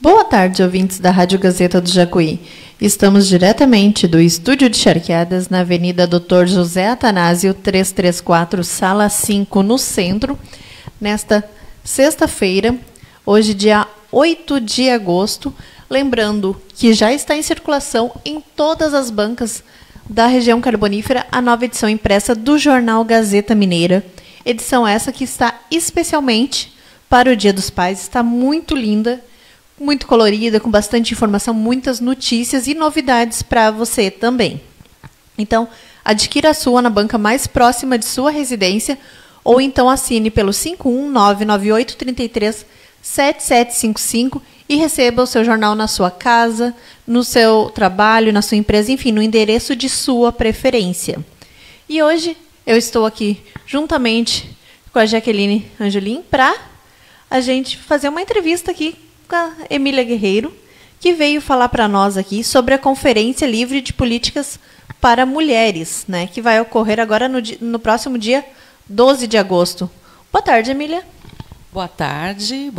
Boa tarde, ouvintes da Rádio Gazeta do Jacuí. Estamos diretamente do Estúdio de Charqueadas, na Avenida Dr. José Atanásio, 334, Sala 5, no centro, nesta sexta-feira, hoje dia 8 de agosto. Lembrando que já está em circulação em todas as bancas da região carbonífera a nova edição impressa do jornal Gazeta Mineira. Edição essa que está especialmente para o Dia dos Pais. Está muito linda, muito colorida, com bastante informação, muitas notícias e novidades para você também. Então, adquira a sua na banca mais próxima de sua residência ou então assine pelo 51998337755 e receba o seu jornal na sua casa, no seu trabalho, na sua empresa, enfim, no endereço de sua preferência. E hoje eu estou aqui juntamente com a Jaqueline Angelim para a gente fazer uma entrevista aqui com a Emília Guerreiro, que veio falar para nós aqui sobre a Conferência Livre de Políticas para Mulheres, né, que vai ocorrer agora no próximo dia 12 de agosto. Boa tarde, Emília. Boa tarde,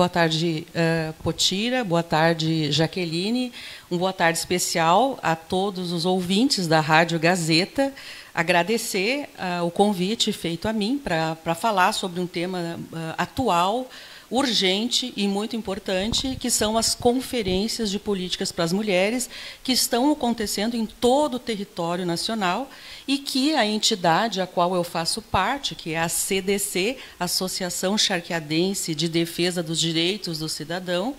Potira, boa tarde, Jaqueline. Boa tarde especial a todos os ouvintes da Rádio Gazeta. Agradecer o convite feito a mim para falar sobre um tema atual, urgente e muito importante, que são as conferências de políticas para as mulheres, que estão acontecendo em todo o território nacional e que a entidade a qual eu faço parte, que é a CDC, Associação Charqueadense de Defesa dos Direitos do Cidadão,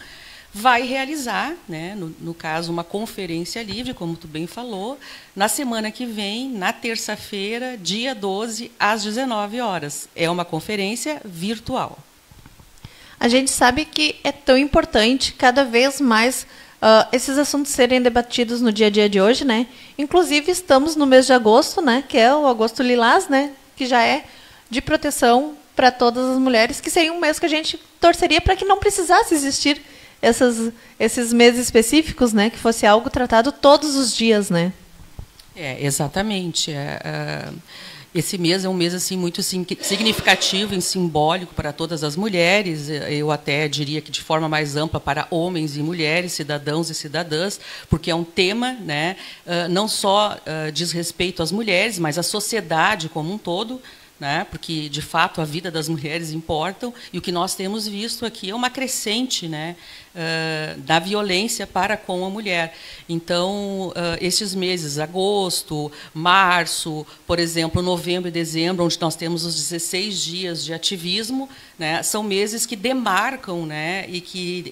vai realizar, né, no caso, uma conferência livre, como tu bem falou, na semana que vem, na terça-feira, dia 12, às 19 horas. É uma conferência virtual. A gente sabe que é tão importante cada vez mais esses assuntos serem debatidos no dia a dia de hoje, né? Inclusive, estamos no mês de agosto, né? Que é o Agosto Lilás, né? Que já é de proteção para todas as mulheres, que seria um mês que a gente torceria para que não precisasse existir esses meses específicos, né? Que fosse algo tratado todos os dias, né? Exatamente. Esse mês é um mês assim muito significativo e simbólico para todas as mulheres. Eu até diria que de forma mais ampla para homens e mulheres, cidadãos e cidadãs, porque é um tema, né, não só diz respeito às mulheres, mas à sociedade como um todo, né, porque de fato a vida das mulheres importa, e o que nós temos visto aqui é uma crescente, né, da violência para com a mulher. Então, estes meses, agosto, março, por exemplo, novembro e dezembro, onde nós temos os 16 dias de ativismo, né, são meses que demarcam, né, e que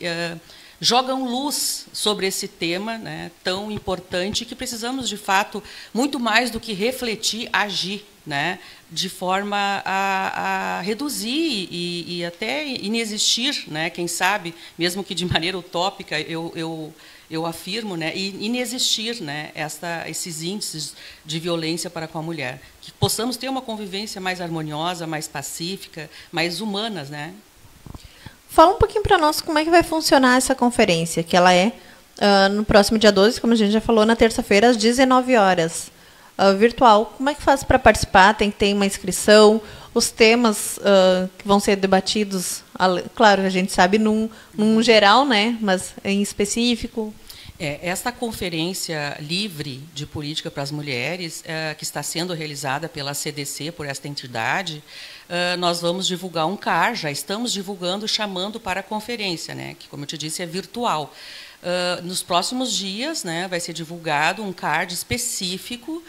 jogam luz sobre esse tema, né, tão importante, que precisamos, de fato, muito mais do que refletir, agir, né, de forma a reduzir e até inexistir, né, quem sabe, mesmo que de maneira utópica, eu afirmo, né, inexistir, né, esses índices de violência para com a mulher. Que possamos ter uma convivência mais harmoniosa, mais pacífica, mais humanas, né? Fala um pouquinho para nós como é que vai funcionar essa conferência, que ela é no próximo dia 12, como a gente já falou, na terça-feira, às 19 horas. Virtual. Como é que faz para participar? Tem que ter uma inscrição? Os temas que vão ser debatidos, claro, a gente sabe num geral, né? Mas em específico. Esta conferência livre de política para as mulheres, que está sendo realizada pela CDC, por esta entidade, nós vamos divulgar um CAR, já estamos divulgando, chamando para a conferência, né, que, como eu te disse, é virtual. Nos próximos dias, né, vai ser divulgado um card específico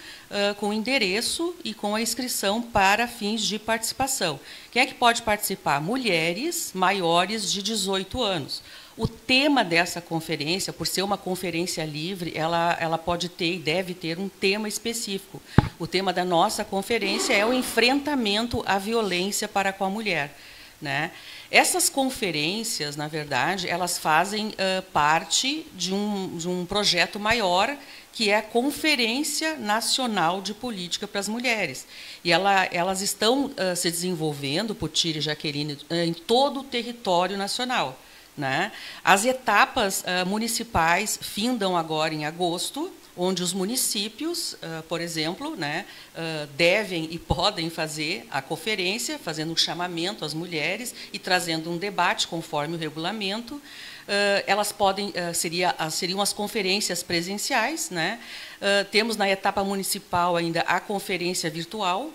com o endereço e com a inscrição para fins de participação. Quem é que pode participar? Mulheres maiores de 18 anos. O tema dessa conferência, por ser uma conferência livre, ela pode ter e deve ter um tema específico. O tema da nossa conferência é o enfrentamento à violência para com a mulher, né? Essas conferências, na verdade, elas fazem parte de um projeto maior, que é a Conferência Nacional de Política para as Mulheres. E elas estão se desenvolvendo, Potira e Jaqueline, em todo o território nacional, né? As etapas municipais findam agora em agosto, onde os municípios, por exemplo, né, devem e podem fazer a conferência, fazendo um chamamento às mulheres e trazendo um debate conforme o regulamento. elas podem, seriam as conferências presenciais, né? Temos na etapa municipal ainda a conferência virtual,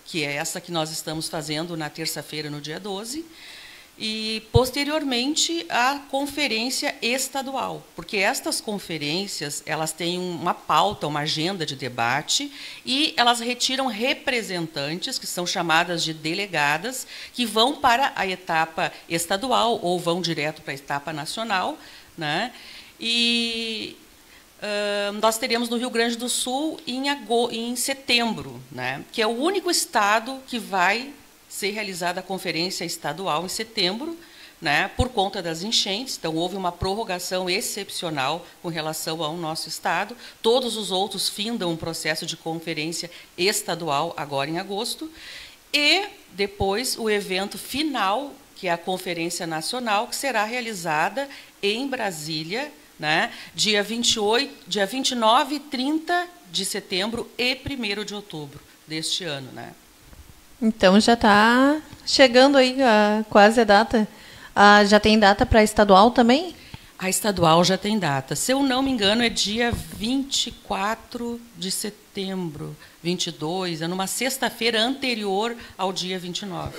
que é essa que nós estamos fazendo na terça-feira, no dia 12, e, posteriormente, a conferência estadual, porque estas conferências elas têm uma pauta, uma agenda de debate, e elas retiram representantes, que são chamadas de delegadas, que vão para a etapa estadual ou vão direto para a etapa nacional, né? E nós teremos no Rio Grande do Sul em setembro, né? Que é o único estado que vai ser realizada a conferência estadual em setembro, né, por conta das enchentes. Então, houve uma prorrogação excepcional com relação ao nosso estado. Todos os outros findam um processo de conferência estadual agora em agosto. E depois o evento final, que é a Conferência Nacional, que será realizada em Brasília, né, dia 29 e 30 de setembro e 1º de outubro deste ano, né? Então já está chegando aí quase a data. Já tem data para a estadual também? A estadual já tem data. Se eu não me engano, é dia 24 de setembro, 22, é numa sexta-feira anterior ao dia 29.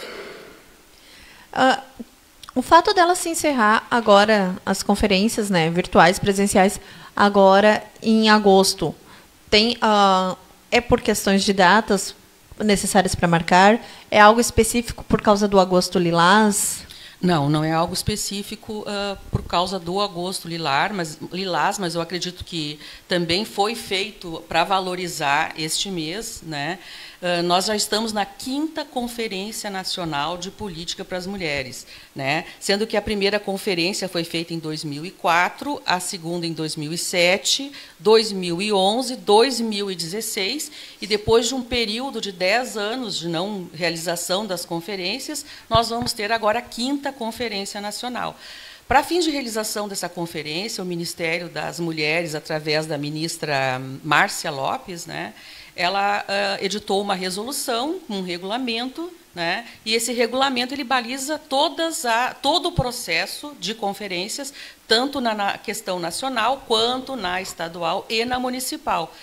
O fato dela se encerrar agora, as conferências, né, virtuais, presenciais, agora em agosto, é por questões de datas necessárias para marcar? É algo específico por causa do agosto lilás? Não, não é algo específico por causa do agosto lilás, mas eu acredito que também foi feito para valorizar este mês, né? Nós já estamos na 5ª Conferência Nacional de Política para as Mulheres, né? Sendo que a primeira conferência foi feita em 2004, a segunda em 2007, 2011, 2016, e depois de um período de 10 anos de não realização das conferências, nós vamos ter agora a 5ª Conferência Nacional. Para fins de realização dessa conferência, o Ministério das Mulheres, através da ministra Márcia Lopes, né, ela editou uma resolução, um regulamento, né, e esse regulamento ele baliza todo o processo de conferências, tanto na questão nacional, quanto na estadual e na municipal.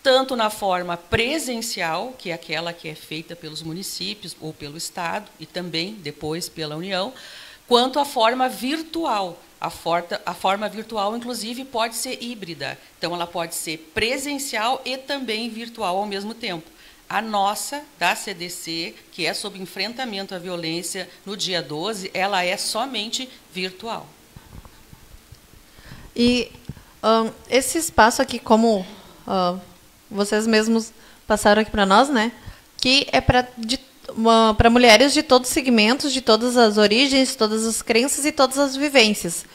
Tanto na forma presencial, que é aquela que é feita pelos municípios ou pelo Estado, e também depois pela União, quanto a forma virtual. A forma virtual, inclusive, pode ser híbrida. Então, ela pode ser presencial e também virtual ao mesmo tempo. A nossa, da CDC, que é sobre enfrentamento à violência no dia 12, ela é somente virtual. E esse espaço aqui, como vocês mesmos passaram aqui para nós, né, que é para mulheres de todos os segmentos, de todas as origens, todas as crenças e todas as vivências.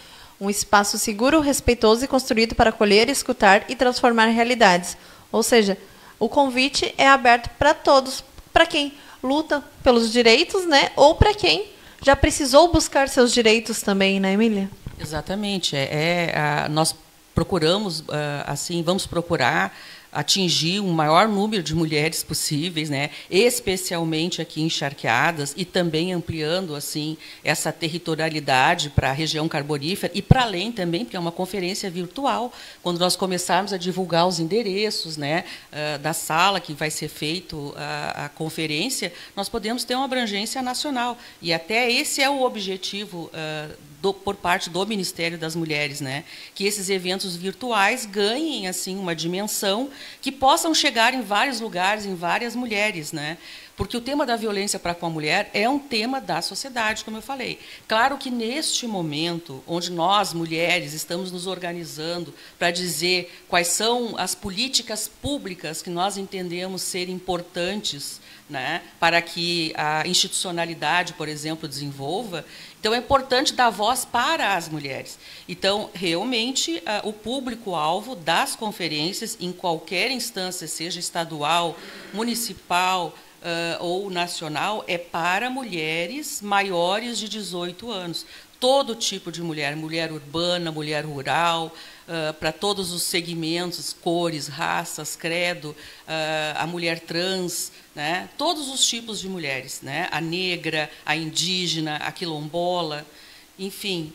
Um espaço seguro, respeitoso e construído para acolher, escutar e transformar realidades. Ou seja, o convite é aberto para todos, para quem luta pelos direitos, né, ou para quem já precisou buscar seus direitos também, né, Emília? Exatamente. Nós procuramos, assim, vamos procurar atingir um maior número de mulheres possíveis, né, especialmente aqui em Charqueadas, e também ampliando assim essa territorialidade para a região carbonífera e para além também, porque é uma conferência virtual. Quando nós começarmos a divulgar os endereços, né, da sala que vai ser feito a conferência, nós podemos ter uma abrangência nacional. E até esse é o objetivo por parte do Ministério das Mulheres, né, que esses eventos virtuais ganhem assim uma dimensão, que possam chegar em vários lugares, em várias mulheres, né? Porque o tema da violência para com a mulher é um tema da sociedade, como eu falei. Claro que neste momento, onde nós, mulheres, estamos nos organizando para dizer quais são as políticas públicas que nós entendemos ser importantes, né, para que a institucionalidade, por exemplo, desenvolva, então é importante dar voz para as mulheres. Então, realmente, o público-alvo das conferências, em qualquer instância, seja estadual, municipal ou nacional, é para mulheres maiores de 18 anos. Todo tipo de mulher, mulher urbana, mulher rural, para todos os segmentos, cores, raças, credo, a mulher trans, né? Todos os tipos de mulheres, né? A negra, a indígena, a quilombola. enfim,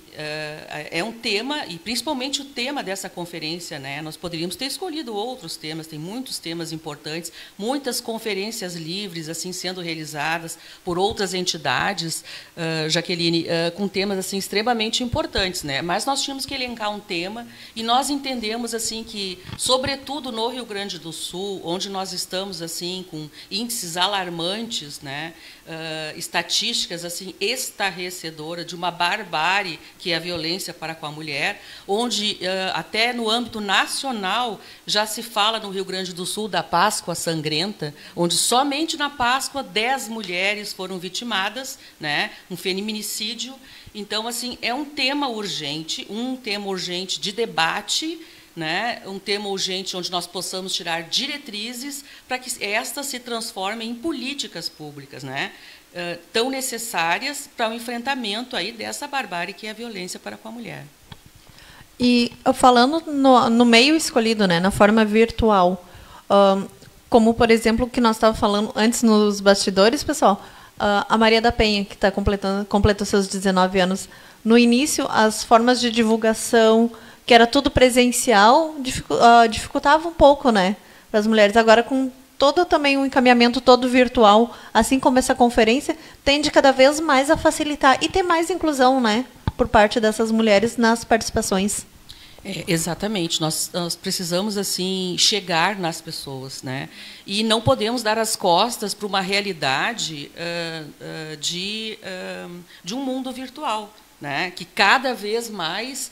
é um tema, e principalmente o tema dessa conferência, né? Nós poderíamos ter escolhido outros temas, tem muitos temas importantes, muitas conferências livres assim sendo realizadas por outras entidades, Jaqueline, com temas assim extremamente importantes, né? Mas nós tínhamos que elencar um tema e nós entendemos assim que, sobretudo no Rio Grande do Sul, onde nós estamos assim com índices alarmantes, né? Estatísticas assim estarrecedoras de uma barbárie que é a violência para com a mulher, onde até no âmbito nacional já se fala no Rio Grande do Sul da Páscoa Sangrenta, onde somente na Páscoa 10 mulheres foram vitimadas, né, um feminicídio. Então, assim, é um tema urgente de debate, né, um tema urgente onde nós possamos tirar diretrizes para que estas se transformem em políticas públicas, né, tão necessárias para o enfrentamento aí dessa barbárie que é a violência para com a mulher. E falando no meio escolhido, né, na forma virtual, como, por exemplo, o que nós estávamos falando antes nos bastidores, pessoal, a Maria da Penha, que completou seus 19 anos, no início, as formas de divulgação, que era tudo presencial, dificultava um pouco, né, para as mulheres. Agora, com todo também um encaminhamento todo virtual, assim como essa conferência, tende cada vez mais a facilitar e ter mais inclusão, né, por parte dessas mulheres nas participações. Exatamente, nós precisamos assim chegar nas pessoas, né? E não podemos dar as costas para uma realidade de um mundo virtual, né, que cada vez mais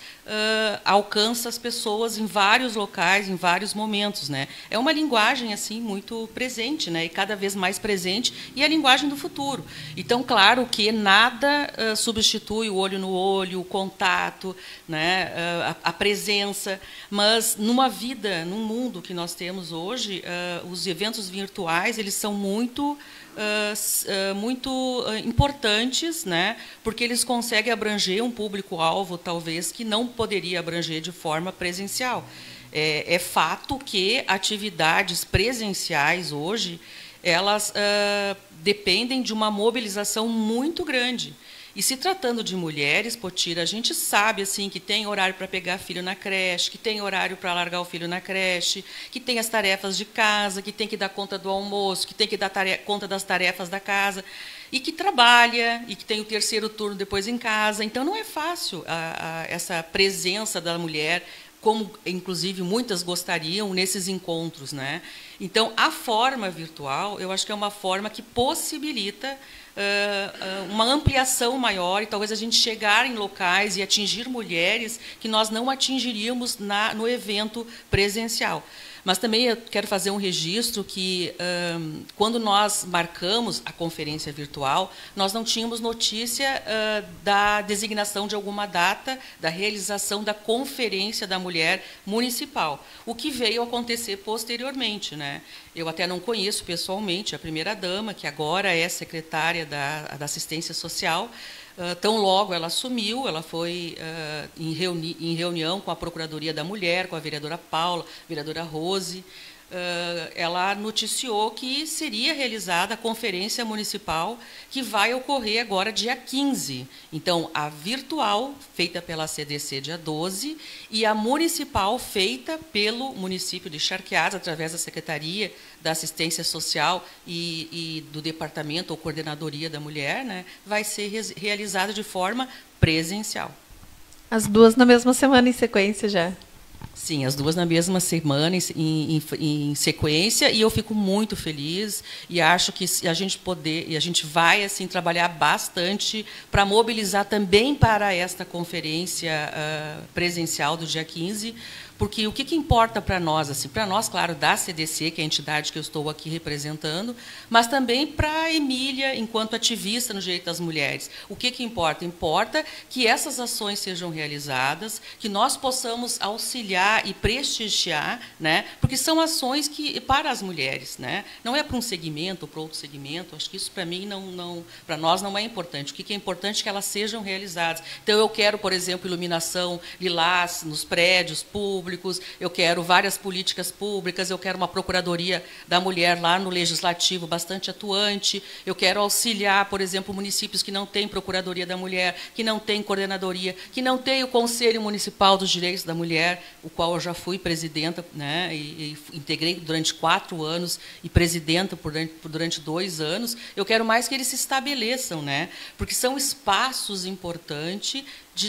alcança as pessoas em vários locais, em vários momentos, né. É uma linguagem assim muito presente, né, e cada vez mais presente, e a linguagem do futuro. Então, claro que nada substitui o olho no olho, o contato, né, a presença, mas numa vida, num mundo que nós temos hoje, os eventos virtuais eles são muito importantes, né, porque eles conseguem abranger um público-alvo, talvez, que não poderia abranger de forma presencial. É fato que atividades presenciais, hoje, elas dependem de uma mobilização muito grande. E se tratando de mulheres, Potira, a gente sabe assim que tem horário para pegar filho na creche, que tem horário para largar o filho na creche, que tem as tarefas de casa, que tem que dar conta do almoço, que tem que dar conta das tarefas da casa, e que trabalha, e que tem o terceiro turno depois em casa. Então, não é fácil essa presença da mulher, como, inclusive, muitas gostariam nesses encontros, né? Então, a forma virtual, eu acho que é uma forma que possibilita uma ampliação maior e talvez a gente chegar em locais e atingir mulheres que nós não atingiríamos no evento presencial. Mas também eu quero fazer um registro que, quando nós marcamos a conferência virtual, nós não tínhamos notícia da designação de alguma data, da realização da Conferência da Mulher Municipal, o que veio acontecer posteriormente, né? Eu até não conheço pessoalmente a primeira-dama, que agora é secretária da Assistência Social. Tão logo ela assumiu, ela foi em reunião com a Procuradoria da Mulher, com a vereadora Paula, a vereadora Rose. Ela noticiou que seria realizada a conferência municipal, que vai ocorrer agora dia 15. Então, a virtual, feita pela CDC dia 12, e a municipal, feita pelo município de Charqueadas, através da Secretaria da Assistência Social e do Departamento ou Coordenadoria da Mulher, né, vai ser realizada de forma presencial. As duas na mesma semana em sequência já. Sim, as duas na mesma semana, em sequência, e eu fico muito feliz e acho que a gente vai assim trabalhar bastante para mobilizar também para esta conferência presencial do dia 15, porque o que importa para nós, assim, para nós, claro, da CDC, que é a entidade que eu estou aqui representando, mas também para a Emília, enquanto ativista no direito das mulheres. O que importa? Importa que essas ações sejam realizadas, que nós possamos auxiliar e prestigiar, né, porque são ações que para as mulheres, né, não é para um segmento ou para outro segmento. Acho que isso para mim para nós não é importante. O que é importante é que elas sejam realizadas. Então eu quero, por exemplo, iluminação lilás nos prédios públicos, públicos, eu quero várias políticas públicas, eu quero uma procuradoria da mulher lá no legislativo bastante atuante, eu quero auxiliar, por exemplo, municípios que não têm procuradoria da mulher, que não têm coordenadoria, que não têm o Conselho Municipal dos Direitos da Mulher, o qual eu já fui presidenta, né, e integrei durante 4 anos e presidenta durante 2 anos. Eu quero mais que eles se estabeleçam, né, porque são espaços importantes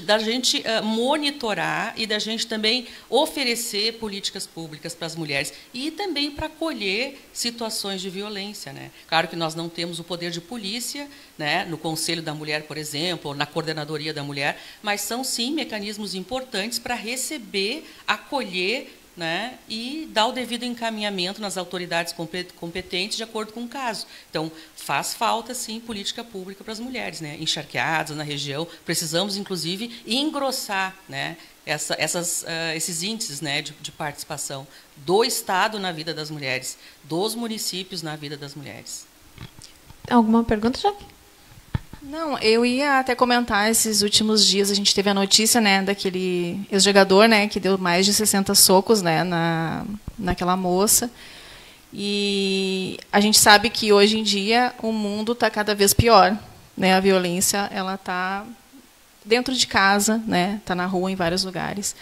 da gente monitorar e da gente também oferecer políticas públicas para as mulheres e também para acolher situações de violência, né? Claro que nós não temos o poder de polícia, né, no Conselho da Mulher, por exemplo, ou na Coordenadoria da Mulher, mas são, sim, mecanismos importantes para receber, acolher, né, e dar o devido encaminhamento nas autoridades competentes de acordo com o caso. Então, faz falta, sim, política pública para as mulheres, né, encharqueadas na região. Precisamos, inclusive, engrossar, né, esses índices, né, de participação do Estado na vida das mulheres, dos municípios na vida das mulheres. Alguma pergunta, Jaque? Não, eu ia até comentar, esses últimos dias a gente teve a notícia, né, daquele ex-jogador, né, que deu mais de 60 socos, né, naquela moça. E a gente sabe que hoje em dia o mundo está cada vez pior, né? A violência, ela está dentro de casa, né? Está na rua, em vários lugares.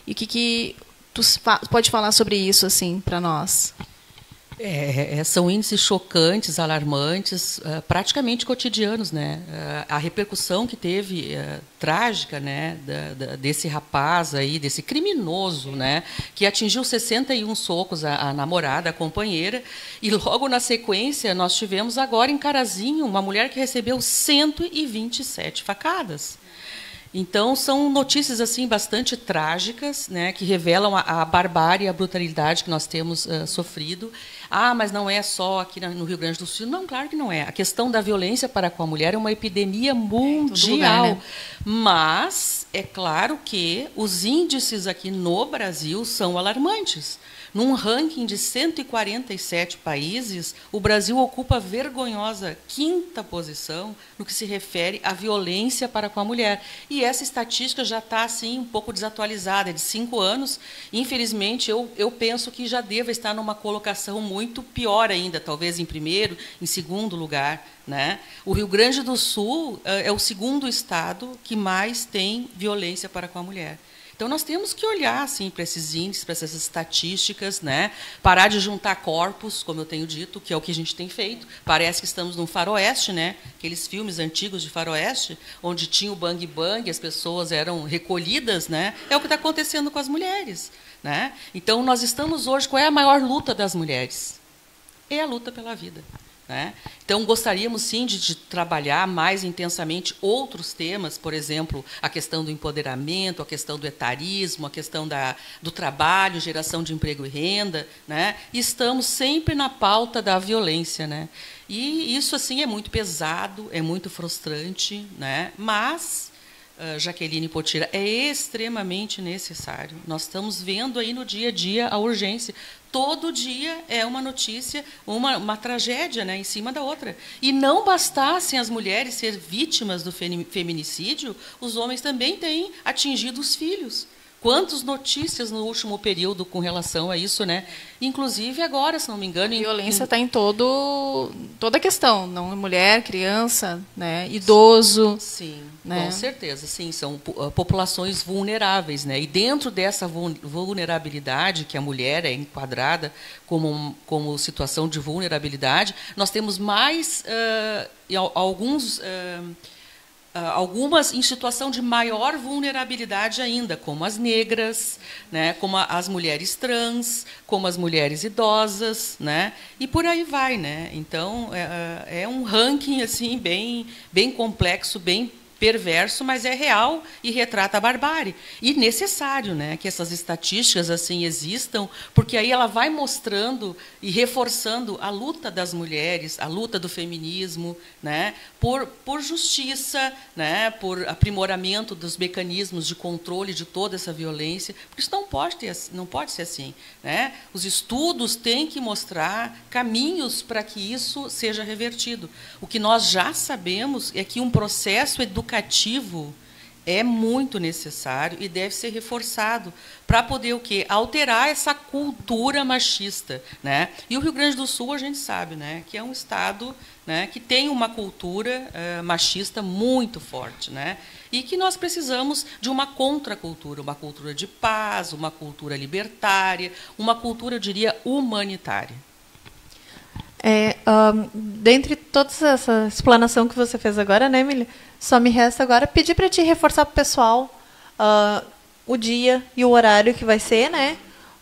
E o que tu pode falar sobre isso, assim, para nós? São índices chocantes, alarmantes, praticamente cotidianos, né? A repercussão que teve, trágica, né, desse rapaz aí, desse criminoso, né, que atingiu 61 socos a namorada, a companheira, e logo na sequência nós tivemos agora em Carazinho uma mulher que recebeu 127 facadas. Então, são notícias assim bastante trágicas, né, que revelam a barbárie e a brutalidade que nós temos sofrido. Ah, mas não é só aqui no Rio Grande do Sul. Não, claro que não é. A questão da violência para com a mulher é uma epidemia mundial. Lugar, né? Mas é claro que os índices aqui no Brasil são alarmantes. Num ranking de 147 países, o Brasil ocupa a vergonhosa 5ª posição no que se refere à violência para com a mulher. E essa estatística já está assim, um pouco desatualizada, é de 5 anos. Infelizmente, eu penso que já deva estar numa colocação muito pior ainda, talvez em primeiro, em segundo lugar, né? O Rio Grande do Sul é o 2º estado que mais tem violência para com a mulher. Então, nós temos que olhar assim, para esses índices, para essas estatísticas, né? Parar de juntar corpos, como eu tenho dito, que é o que a gente tem feito. Parece que estamos num faroeste, né? Aqueles filmes antigos de faroeste, onde tinha o bang-bang, as pessoas eram recolhidas, né? É o que está acontecendo com as mulheres, né? Então, nós estamos hoje... Qual é a maior luta das mulheres? É a luta pela vida. Né? Então, gostaríamos, sim, de trabalhar mais intensamente outros temas, por exemplo, a questão do empoderamento, a questão do etarismo, a questão do trabalho, geração de emprego e renda, né? E estamos sempre na pauta da violência, né? E isso, assim, é muito pesado, é muito frustrante, né? Mas, Jaqueline Potira, é extremamente necessário. Nós estamos vendo aí no dia a dia a urgência. Todo dia é uma notícia, uma tragédia, né, em cima da outra. E não bastassem as mulheres ser vítimas do feminicídio, os homens também têm atingido os filhos. Quantas notícias no último período com relação a isso, né? Inclusive agora, se não me engano... A violência está em toda a questão, não é mulher, criança, né? Idoso. Sim, né? Com certeza, sim, são populações vulneráveis, né? E dentro dessa vulnerabilidade, que a mulher é enquadrada como situação de vulnerabilidade, nós temos mais algumas em situação de maior vulnerabilidade ainda, como as negras, né, como as mulheres trans, como as mulheres idosas, né, e por aí vai, né. Então é um ranking assim bem complexo, bem perverso, mas é real e retrata a barbárie. E necessário, né, que essas estatísticas assim existam, porque aí ela vai mostrando e reforçando a luta das mulheres, a luta do feminismo, né, por justiça, né, por aprimoramento dos mecanismos de controle de toda essa violência, porque isso não pode ser assim, né? Os estudos têm que mostrar caminhos para que isso seja revertido. O que nós já sabemos é que um processo educativo é muito necessário e deve ser reforçado para poder o quê? Alterar essa cultura machista, né? E o Rio Grande do Sul, a gente sabe, né, que é um estado, né, que tem uma cultura machista muito forte, né? E que nós precisamos de uma contracultura, uma cultura de paz, uma cultura libertária, uma cultura, eu diria, humanitária. Dentre toda essa explanação que você fez agora, né, Emília, só me resta agora pedir para ti reforçar para o pessoal o dia e o horário que vai ser, né,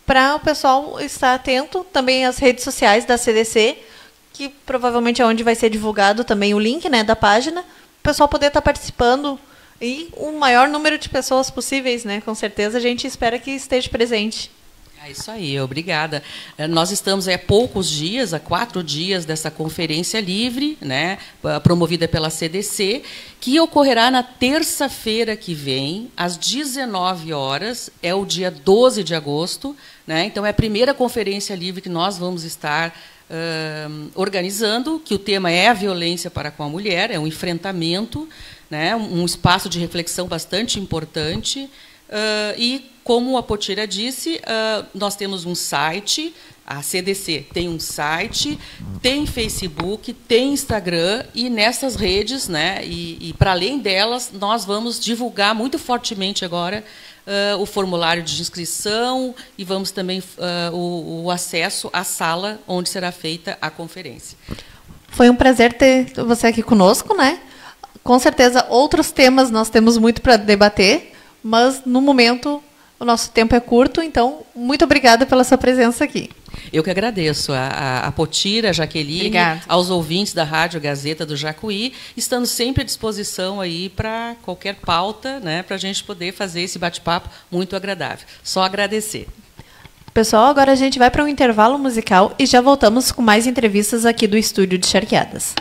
para o pessoal estar atento, também às redes sociais da CDC, que provavelmente é onde vai ser divulgado também o link, né, da página, o pessoal poder estar participando e o maior número de pessoas possíveis, né, com certeza a gente espera que esteja presente. É isso aí, obrigada. Nós estamos há poucos dias, há 4 dias, dessa conferência livre, né, promovida pela CDC, que ocorrerá na terça-feira que vem, às 19 horas, é o dia 12 de agosto. Né, então, é a primeira conferência livre que nós vamos estar organizando, que o tema é a violência para com a mulher, é um enfrentamento, né, um espaço de reflexão bastante importante. E, como a Potira disse, nós temos um site, a CDC tem um site, tem Facebook, tem Instagram, e nessas redes, né, e para além delas, nós vamos divulgar muito fortemente agora o formulário de inscrição e vamos também o acesso à sala onde será feita a conferência. Foi um prazer ter você aqui conosco, né? Com certeza, outros temas nós temos muito para debater, mas, no momento, o nosso tempo é curto, então, muito obrigada pela sua presença aqui. Eu que agradeço a Potira, a Jaqueline, Obrigada. Aos ouvintes da Rádio Gazeta do Jacuí, estando sempre à disposição aí para qualquer pauta, né, para a gente poder fazer esse bate-papo muito agradável. Só agradecer. Pessoal, agora a gente vai para um intervalo musical e já voltamos com mais entrevistas aqui do Estúdio de Charqueadas.